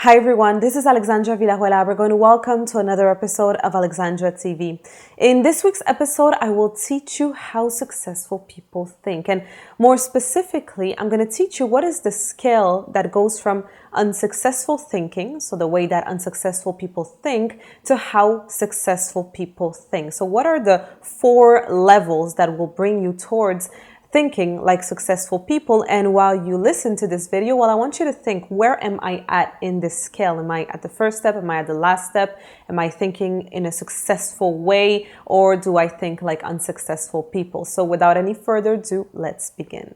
Hi everyone, this is Alexandra Villarroel Abrego and welcome to another episode of AlexandraTV. In this week's episode, I will teach you how successful people think. And more specifically, I'm going to teach you what is the scale that goes from unsuccessful thinking, so the way that unsuccessful people think, to how successful people think. So what are the 4 levels that will bring you towards thinking like successful people? And while you listen to this video, well, I want you to think, where am I at in this scale? Am I at the first step? Am I at the last step? Am I thinking in a successful way, or do I think like unsuccessful people? So without any further ado, let's begin.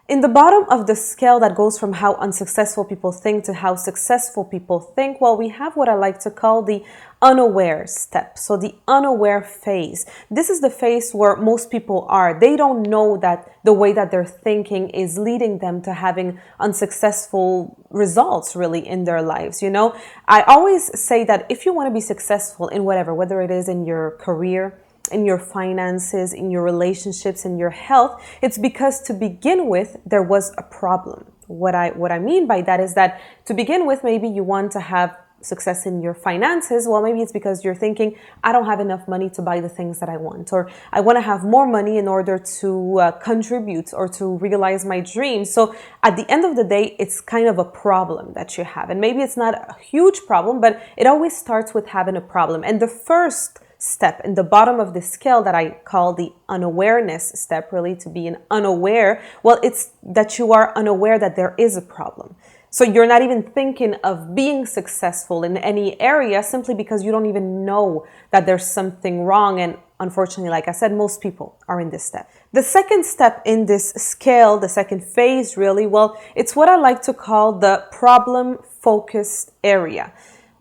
In the bottom of the scale that goes from how unsuccessful people think to how successful people think, well, we have what I like to call the unaware step. So the unaware phase. This is the phase where most people are. They don't know that the way that they're thinking is leading them to having unsuccessful results really in their lives. You know, I always say that if you want to be successful in whatever, whether it is in your career, in your finances, in your relationships, in your health, it's because to begin with, there was a problem. What I mean by that is that to begin with, maybe you want to have success in your finances. Well, maybe it's because you're thinking, I don't have enough money to buy the things that I want, or I want to have more money in order to contribute or to realize my dreams. So at the end of the day, it's kind of a problem that you have. And maybe it's not a huge problem, but it always starts with having a problem. And the first step in the bottom of the scale that I call the unawareness step, really to be unaware, well, it's that you are unaware that there is a problem. So you're not even thinking of being successful in any area simply because you don't even know that there's something wrong. And unfortunately, like I said, most people are in this step. The second step in this scale, the second phase really, well, it's what I like to call the problem-focused area.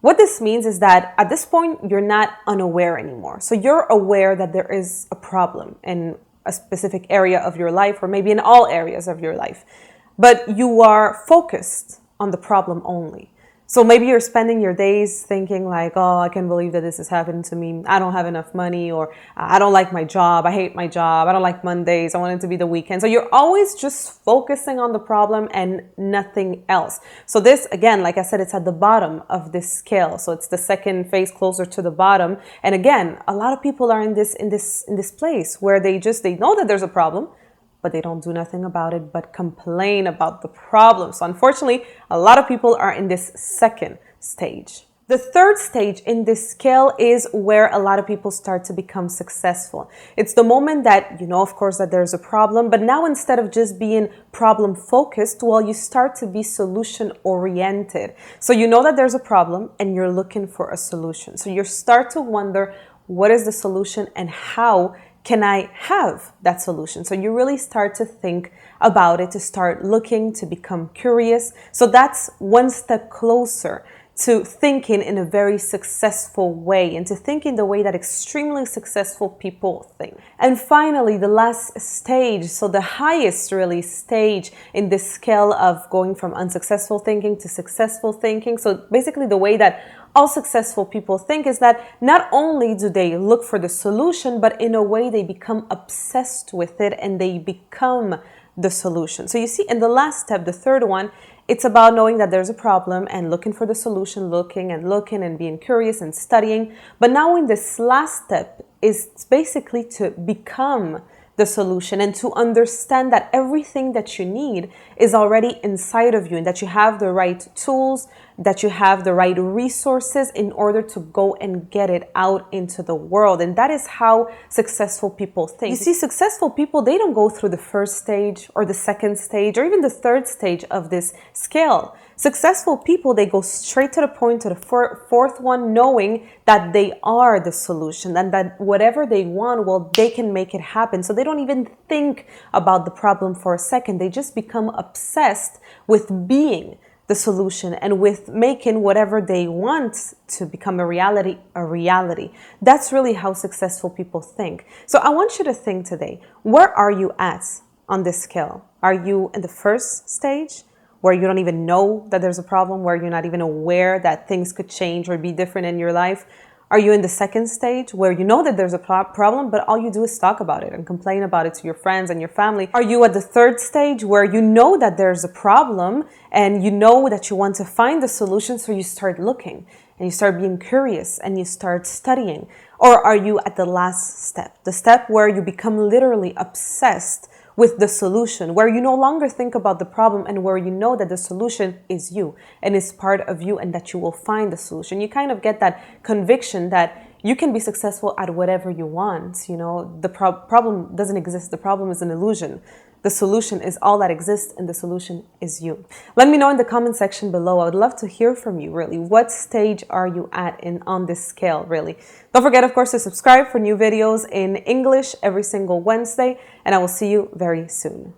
What this means is that at this point, you're not unaware anymore. So you're aware that there is a problem in a specific area of your life, or maybe in all areas of your life, but you are focused on the problem only. So maybe you're spending your days thinking like, oh, I can't believe that this is happening to me. I don't have enough money, or I don't like my job. I hate my job. I don't like Mondays. I want it to be the weekend. So you're always just focusing on the problem and nothing else. So this, again, like I said, it's at the bottom of this scale. So it's the second phase closer to the bottom. And again, a lot of people are in this place where they know that there's a problem, but they don't do nothing about it but complain about the problem. So unfortunately, a lot of people are in this second stage. The third stage in this scale is where a lot of people start to become successful. It's the moment that you know, of course, that there's a problem, but now instead of just being problem focused, well, you start to be solution oriented. So you know that there's a problem and you're looking for a solution. So you start to wonder, what is the solution and how can I have that solution? So you really start to think about it, to start looking, to become curious. So that's one step closer to thinking in a very successful way, and to thinking the way that extremely successful people think. And finally, the last stage, so the highest really stage in this scale of going from unsuccessful thinking to successful thinking. So basically the way that all successful people think is that not only do they look for the solution, but in a way they become obsessed with it and they become the solution. So you see, in the last step, the third one, it's about knowing that there's a problem and looking for the solution, looking and being curious and studying. But now in this last step is basically to become the solution and to understand that everything that you need is already inside of you, and that you have the right tools, that you have the right resources in order to go and get it out into the world. And that is how successful people think. You see, successful people, they don't go through the first stage or the second stage or even the third stage of this scale. Successful people, they go straight to the point, to the fourth one, knowing that they are the solution and that whatever they want, well, they can make it happen. So they don't even think about the problem for a second. They just become obsessed with being the solution and with making whatever they want to become a reality. That's really how successful people think. So I want you to think today, where are you at on this scale? Are you in the first stage, where you don't even know that there's a problem, where you're not even aware that things could change or be different in your life? Are you in the second stage where you know that there's a problem, but all you do is talk about it and complain about it to your friends and your family? Are you at the third stage where you know that there's a problem and you know that you want to find the solution, so you start looking and you start being curious and you start studying? Or are you at the last step, the step where you become literally obsessed with the solution, where you no longer think about the problem and where you know that the solution is you and is part of you and that you will find the solution? You kind of get that conviction that you can be successful at whatever you want. You know, the problem doesn't exist. The problem is an illusion. The solution is all that exists, and the solution is you. Let me know in the comment section below. I would love to hear from you, really. What stage are you at on this scale, really? Don't forget, of course, to subscribe for new videos in English every single Wednesday, and I will see you very soon.